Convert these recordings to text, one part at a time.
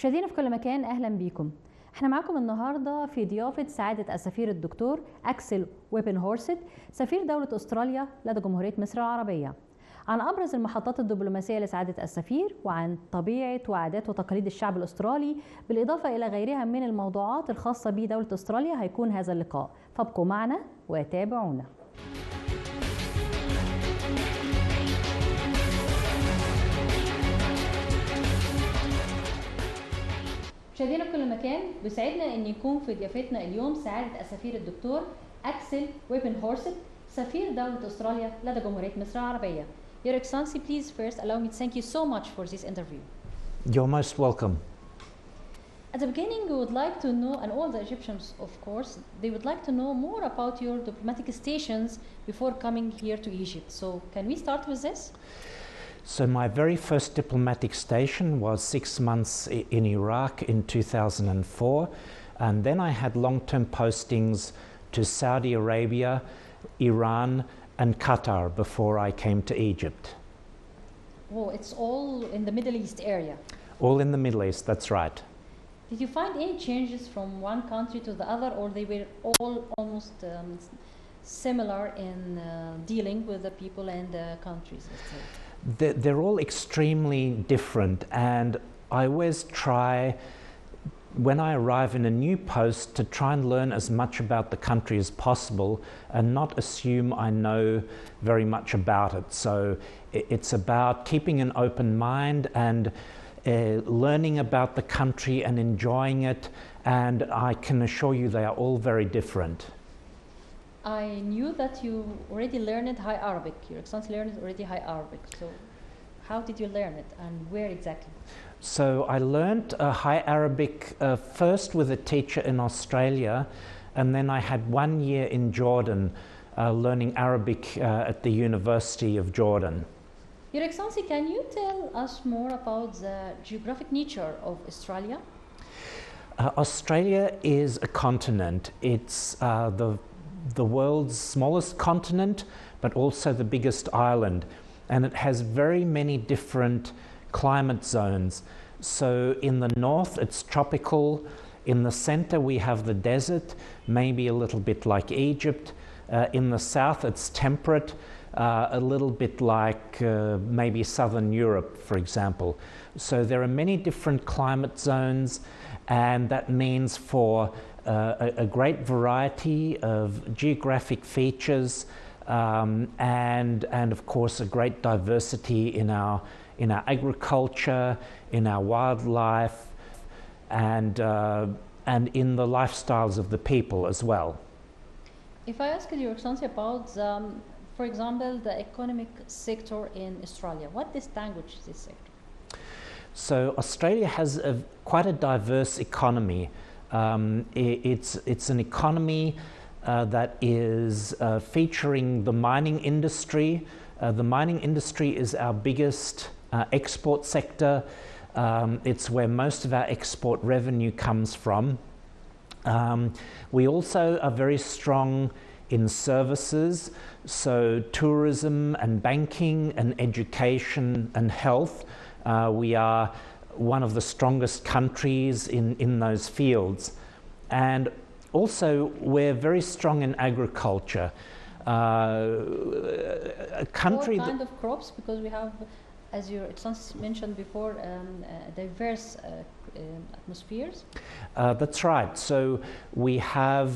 مشاهدينا في كل مكان، اهلا بيكم. احنا معاكم النهارده في ضيافه سعاده السفير الدكتور اكسل ويبنهورست سفير دوله استراليا لدى جمهوريه مصر العربيه، عن ابرز المحطات الدبلوماسيه لسعاده السفير، وعن طبيعه وعادات وتقاليد الشعب الاسترالي، بالاضافه الى غيرها من الموضوعات الخاصه بدوله استراليا. هيكون هذا اللقاء، فابقوا معنا وتابعونا. مشاهدينا في كل مكان، بيسعدنا ان يكون في ضيافتنا اليوم سعاده السفير الدكتور اكسل ويبنهورست سفير دوله استراليا لدى جمهوريه مصر العربيه. Your Excellency, please first allow me to thank you so much for this interview. You're most welcome. At the beginning, we would like to know, and all the Egyptians, of course, they would like to know more about your diplomatic stations before coming here to Egypt. So, can we start with this? So my very first diplomatic station was 6 months in Iraq in 2004, and then I had long-term postings to Saudi Arabia, Iran, and Qatar before I came to Egypt. Oh, it's all in the Middle East area. All in the Middle East, that's right. Did you find any changes from one country to the other, or they were all almost similar in dealing with the people and the countries? They're all extremely different, and I always try, when I arrive in a new post, to try and learn as much about the country as possible and not assume I know very much about it. So it's about keeping an open mind and learning about the country and enjoying it, and I can assure you they are all very different. I knew that you already learned High Arabic. Your Excellency learned already High Arabic. So how did you learn it and where exactly? So I learned High Arabic first with a teacher in Australia, and then I had 1 year in Jordan learning Arabic at the University of Jordan. Your Excellency, can you tell us more about the geographic nature of Australia? Australia is a continent. It's the world's smallest continent, but also the biggest island, and it has very many different climate zones. So in the north it's tropical, in the center we have the desert, maybe a little bit like Egypt, in the south it's temperate, a little bit like maybe southern Europe, for example. So there are many different climate zones, and that means for a great variety of geographic features, and of course a great diversity in our agriculture, in our wildlife, and in the lifestyles of the people as well. If I ask Your Excellency about, for example, the economic sector in Australia, what distinguishes this sector? So Australia has quite a diverse economy. It's an economy that is featuring the mining industry. The mining industry is our biggest export sector. It's where most of our export revenue comes from. We also are very strong in services, so tourism and banking and education and health. We are one of the strongest countries in those fields. And also we're very strong in agriculture. A country what kind of crops? Because we have, as Your Excellency mentioned before, diverse atmospheres. That's right. So we have,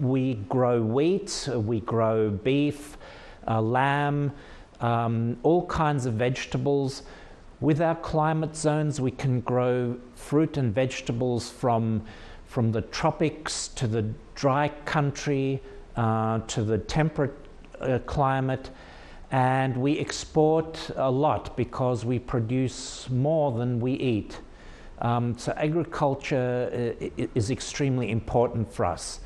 we grow wheat, we grow beef, lamb, all kinds of vegetables. With our climate zones, we can grow fruit and vegetables from the tropics to the dry country to the temperate climate, and we export a lot because we produce more than we eat. So agriculture is extremely important for us.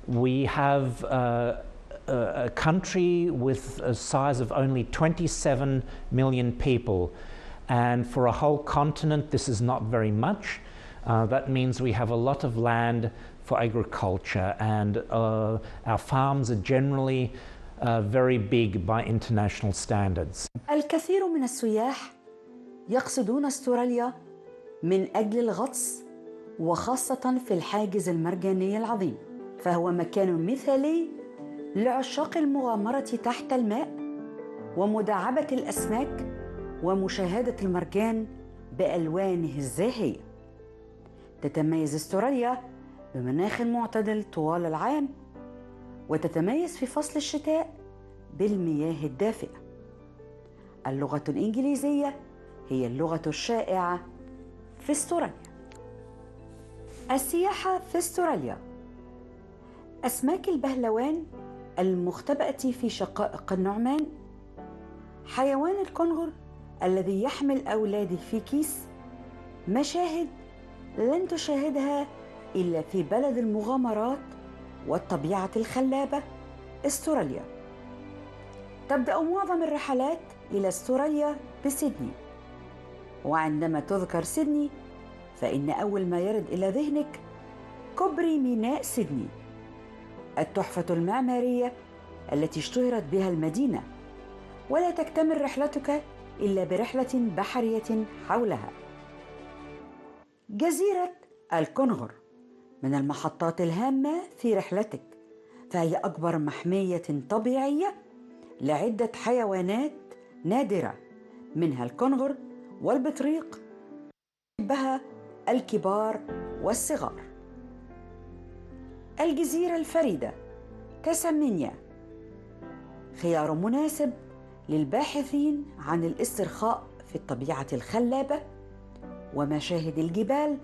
We have a country with a size of only 27 million people, and for a whole continent this is not very much. That means we have a lot of land for agriculture, and our farms are generally very big by international standards. الكثير من السياح يقصدون استراليا من أجل الغطس، وخاصة في الحاجز المرجاني العظيم، فهو مكان مثالي لعشاق المغامرة تحت الماء ومداعبة الأسماك ومشاهدة المرجان بألوانه الزاهية. تتميز استراليا بمناخ معتدل طوال العام، وتتميز في فصل الشتاء بالمياه الدافئة. اللغة الإنجليزية هي اللغة الشائعة في استراليا. السياحة في استراليا: أسماك البهلوان المختبئة في شقائق النعمان، حيوان الكنغر الذي يحمل أولاده في كيس، مشاهد لن تشاهدها إلا في بلد المغامرات والطبيعة الخلابة استراليا. تبدأ معظم الرحلات إلى استراليا بسيدني، وعندما تذكر سيدني فإن أول ما يرد إلى ذهنك كوبري ميناء سيدني، التحفة المعمارية التي اشتهرت بها المدينة، ولا تكتمل رحلتك إلا برحلة بحرية حولها. جزيرة الكنغر من المحطات الهامة في رحلتك، فهي أكبر محمية طبيعية لعدة حيوانات نادرة، منها الكنغر والبطريق، بها الكبار والصغار. الجزيرة الفريدة تسمينيا خيار مناسب للباحثين عن الاسترخاء في الطبيعة الخلابة ومشاهد الجبال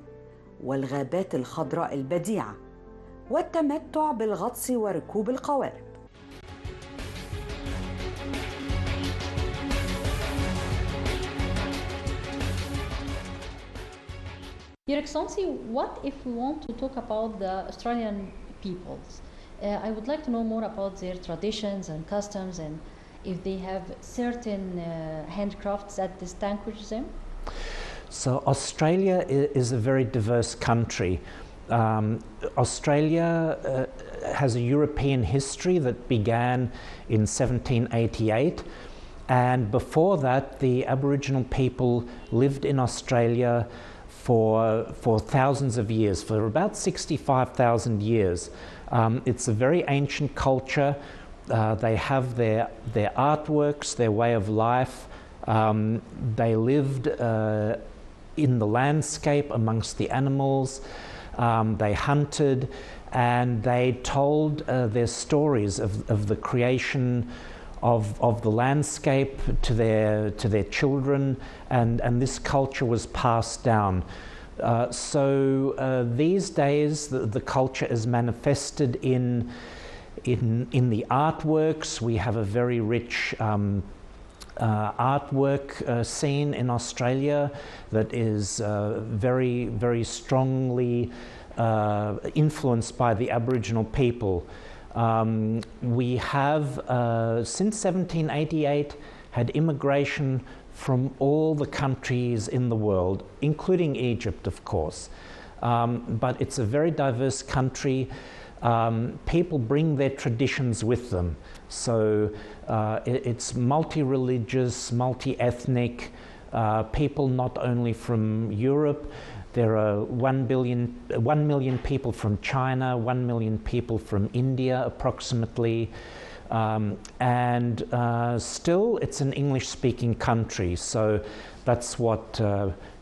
والغابات الخضراء البديعة والتمتع بالغطس وركوب القوارب. Your Excellency, what if we want to talk about the Australian peoples? I would like to know more about their traditions and customs, and if they have certain handcrafts that distinguish them. So Australia is a very diverse country. Australia has a European history that began in 1788, and before that the Aboriginal people lived in Australia for thousands of years, for about 65,000 years. It's a very ancient culture. They have their artworks, their way of life. They lived in the landscape amongst the animals. They hunted, and they told their stories of the creation of the landscape to their children, and this culture was passed down. So these days the culture is manifested in the artworks. We have a very rich artwork scene in Australia that is very, very strongly influenced by the Aboriginal people. We have, since 1788, had immigration from all the countries in the world, including Egypt, of course. But it's a very diverse country. People bring their traditions with them. So it's multi-religious, multi-ethnic, people not only from Europe. There are 1 million people from China, 1 million people from India approximately, and still it's an English-speaking country, so that's what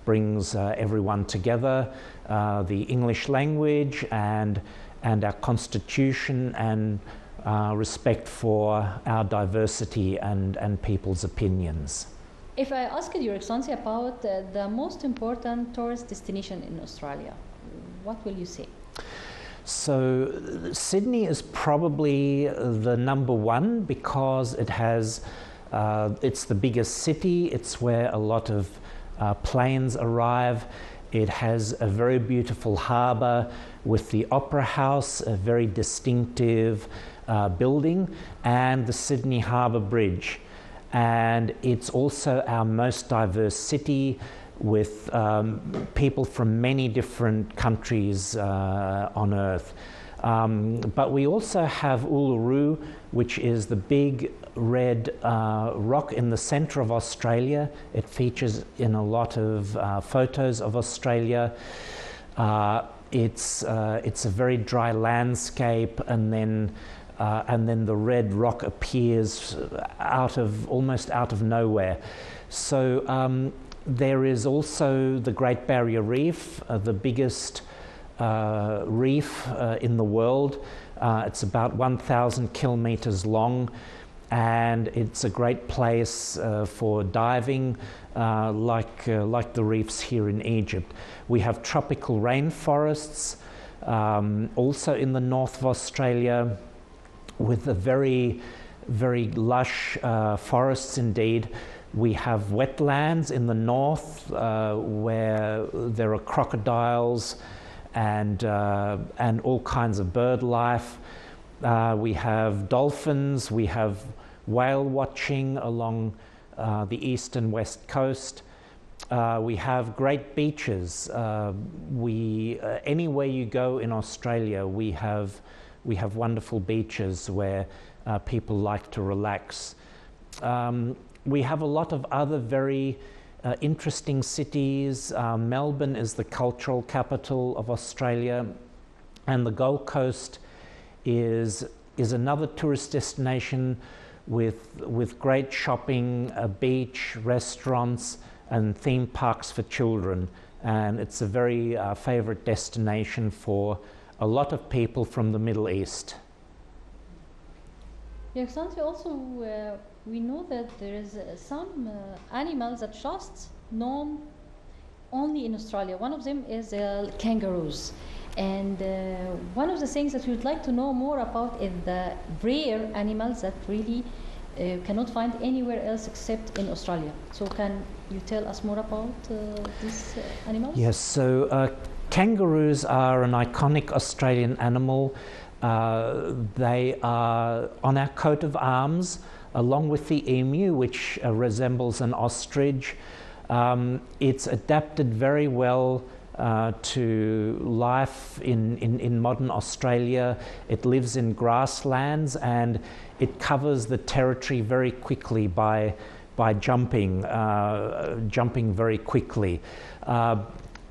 brings everyone together, the English language and our constitution and respect for our diversity and people's opinions. If I asked Your Excellency about the most important tourist destination in Australia, what will you say? So Sydney is probably the number one because it has, it's the biggest city, it's where a lot of planes arrive. It has a very beautiful harbour with the Opera House, a very distinctive building, and the Sydney Harbour Bridge. And it's also our most diverse city with people from many different countries on earth. But we also have Uluru, which is the big red rock in the centre of Australia. It features in a lot of photos of Australia. It's a very dry landscape, and then the red rock appears almost out of nowhere. So there is also the Great Barrier Reef, the biggest reef in the world. It's about 1,000 kilometres long, and it's a great place for diving, like the reefs here in Egypt. We have tropical rainforests, also in the north of Australia, with a very, very lush forests indeed. We have wetlands in the north where there are crocodiles and all kinds of bird life. We have dolphins, we have whale watching along the east and west coast. We have great beaches. Anywhere you go in Australia, we have wonderful beaches where people like to relax. We have a lot of other very interesting cities. Melbourne is the cultural capital of Australia, and the Gold Coast is another tourist destination with great shopping, a beach, restaurants, and theme parks for children. And it's a very favourite destination for a lot of people from the Middle East. Your Excellency, also we know that there is some animals that just known only in Australia. One of them is kangaroos. And one of the things that we would like to know more about is the rare animals that really cannot find anywhere else except in Australia. So can you tell us more about these animals? Yes, so kangaroos are an iconic Australian animal. They are on our coat of arms, along with the emu, which resembles an ostrich. It's adapted very well to life in modern Australia. It lives in grasslands, and it covers the territory very quickly by jumping very quickly.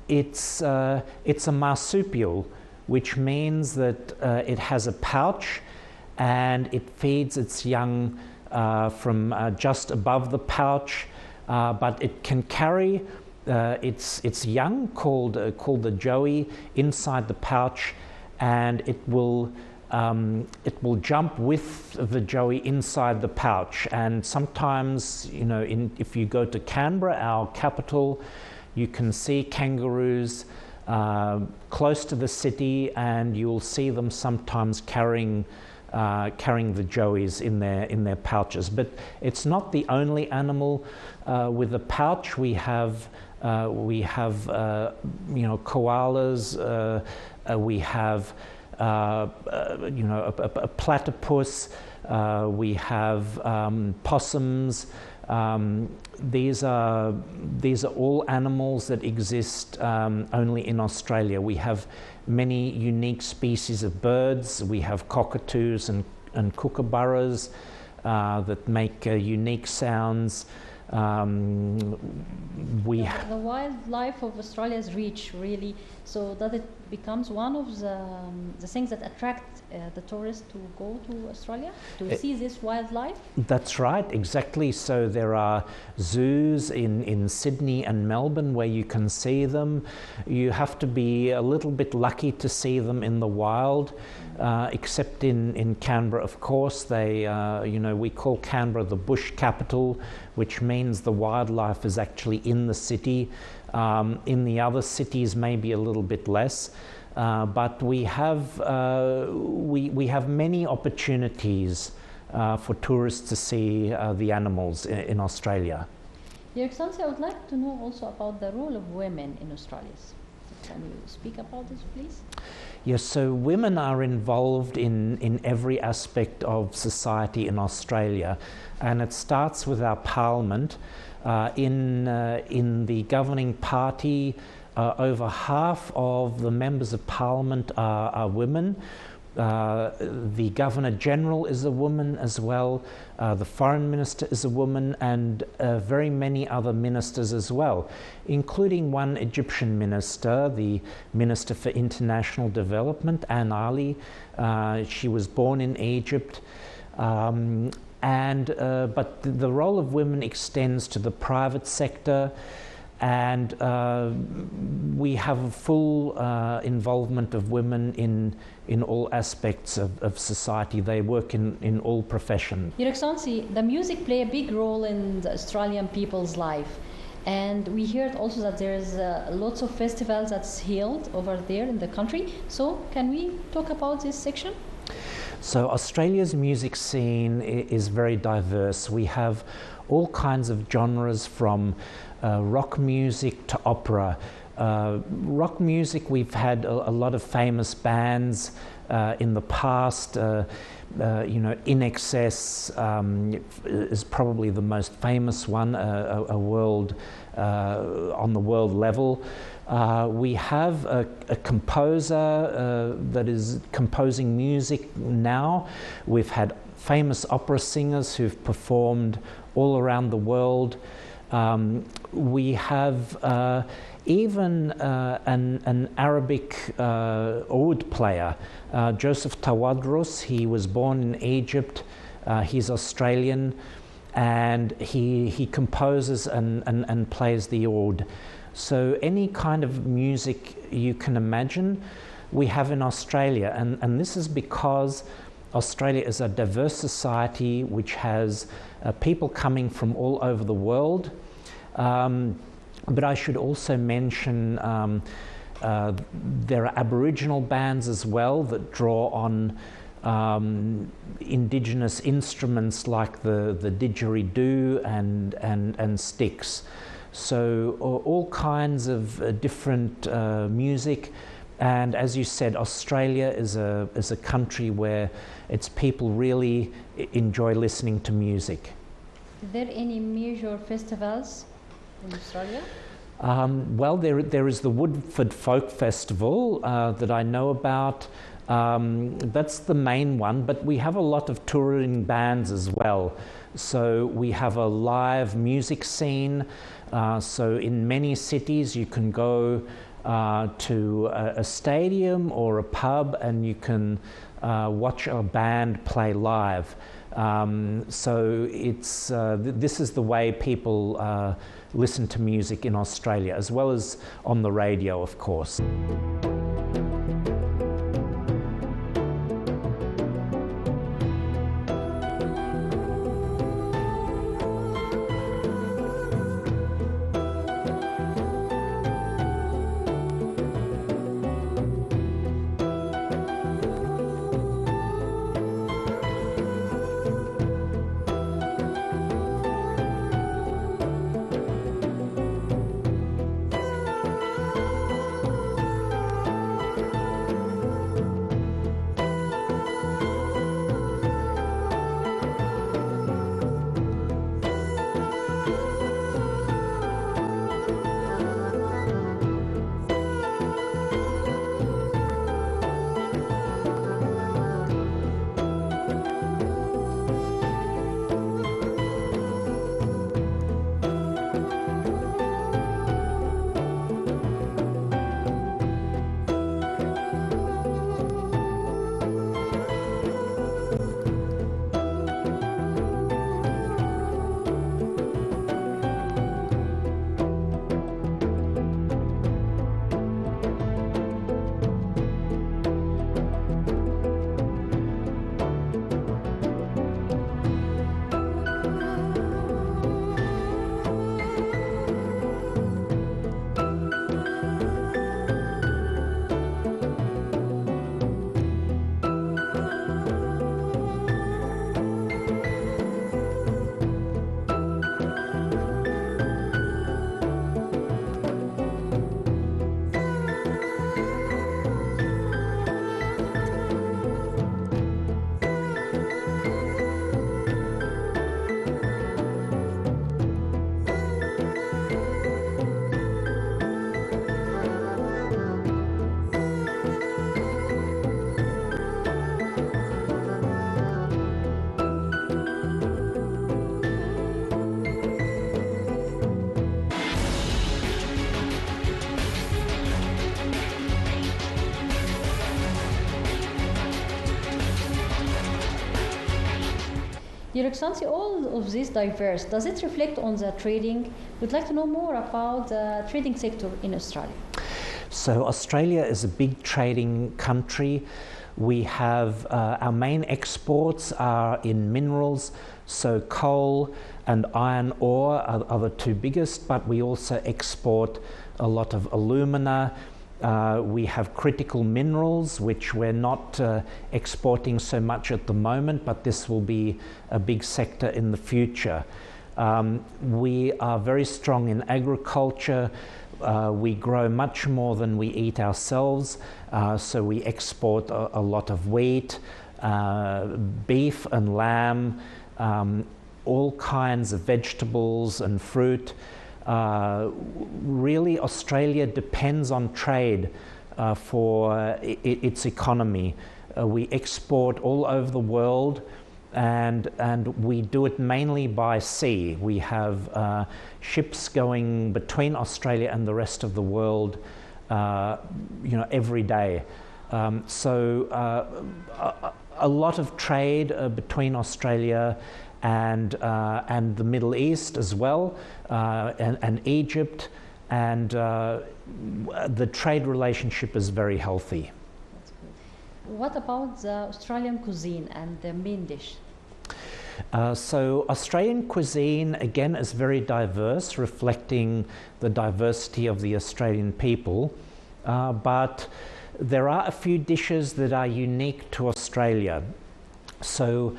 It's a marsupial, which means that it has a pouch, and it feeds its young from just above the pouch, but it can carry its young, called the joey, inside the pouch, and it will jump with the joey inside the pouch. And sometimes, you know, if you go to Canberra, our capital, you can see kangaroos close to the city, and you'll see them sometimes carrying the joeys in their pouches. But it's not the only animal with a pouch. We have koalas. We have a platypus. We have possums. These are all animals that exist only in Australia. We have many unique species of birds. We have cockatoos and kookaburras that make unique sounds. The wildlife of Australia is rich, really, so that it becomes one of the things that attract the tourists to go to Australia to see this wildlife. That's right, exactly. So there are zoos in Sydney and Melbourne where you can see them. You have to be a little bit lucky to see them in the wild, except in Canberra, of course. We call Canberra the bush capital, which means the wildlife is actually in the city. In the other cities, maybe a little bit less, but we have many opportunities for tourists to see the animals in Australia. Your Excellency, I would like to know also about the role of women in Australia. Can you speak about this, please? Yes, so women are involved in every aspect of society in Australia, and it starts with our parliament. In the governing party, over half of the members of parliament are women. The Governor General is a woman as well. The Foreign Minister is a woman, and very many other ministers as well, including one Egyptian minister, the Minister for International Development, Anne Ali. She was born in Egypt. But the role of women extends to the private sector, and we have a full involvement of women in all aspects of society. They work in all professions. Your Excellency, the music play a big role in the Australian people's life. And we heard also that there's lots of festivals that's held over there in the country. So can we talk about this section? So Australia's music scene is very diverse. We have all kinds of genres, from rock music to opera. Rock music, we've had a lot of famous bands in the past. In Excess is probably the most famous one, on the world level. We have a composer that is composing music now. We've had famous opera singers who've performed all around the world. We have even an Arabic oud player, Joseph Tawadros. He was born in Egypt. He's Australian, and he composes and plays the oud. So any kind of music you can imagine, we have in Australia, and this is because Australia is a diverse society which has people coming from all over the world. But I should also mention there are Aboriginal bands as well that draw on indigenous instruments like the didgeridoo and sticks. So all kinds of different music. And as you said, Australia is a country where its people really enjoy listening to music. Is there any major festivals in Australia? Well, there is the Woodford Folk Festival that I know about. That's the main one, but we have a lot of touring bands as well. So we have a live music scene. So in many cities you can go to a stadium or a pub and you can watch a band play live. So it's this is the way people listen to music in Australia, as well as on the radio, of course. Your Excellency, all of this diverse, does it reflect on the trading? We'd like to know more about the trading sector in Australia. So Australia is a big trading country. We have our main exports are in minerals, so coal and iron ore are the two biggest, but we also export a lot of alumina. We have critical minerals, which we're not exporting so much at the moment, but this will be a big sector in the future. We are very strong in agriculture. We grow much more than we eat ourselves, so we export a lot of wheat, beef and lamb, all kinds of vegetables and fruit. Really, Australia depends on trade for its economy. We export all over the world, and we do it mainly by sea. We have ships going between Australia and the rest of the world, every day. So a lot of trade between Australia and the Middle East as well, and Egypt, and the trade relationship is very healthy. That's good. What about the Australian cuisine and the main dish? So Australian cuisine, again, is very diverse, reflecting the diversity of the Australian people, but there are a few dishes that are unique to Australia. So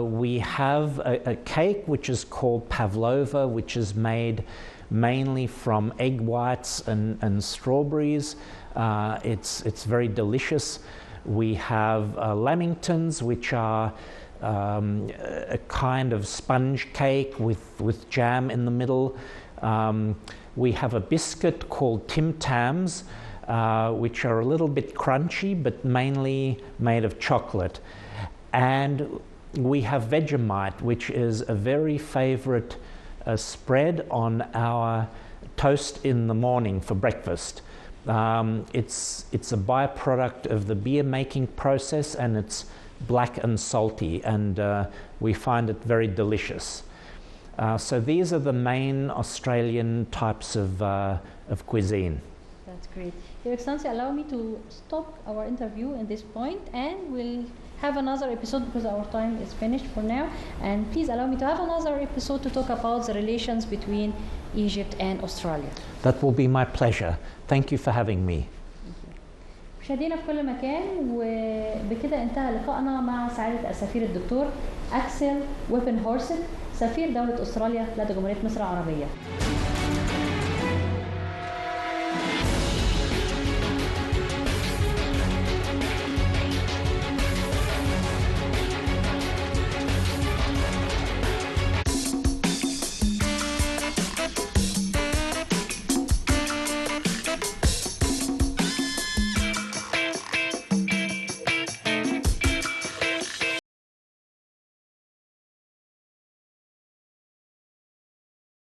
we have a cake which is called pavlova, which is made mainly from egg whites and strawberries. It's very delicious. We have lamingtons, which are a kind of sponge cake with jam in the middle. We have a biscuit called Tim Tams, which are a little bit crunchy, but mainly made of chocolate. And we have Vegemite, which is a very favorite spread on our toast in the morning for breakfast. It's a byproduct of the beer making process, and it's black and salty, and we find it very delicious. So these are the main Australian types of cuisine. That's great. Your Excellency, allow me to stop our interview in this point, and we'll have another episode because our time is finished for now. And please allow me to have another episode to talk about the relations between Egypt and Australia. That will be my pleasure. Thank you for having me. مشاهدينا في كل مكان، وبكده انتهى لقائنا مع سعادة السفير الدكتور أكسل ويبن هورست، سفير دولة أستراليا لدى جمهورية مصر العربية.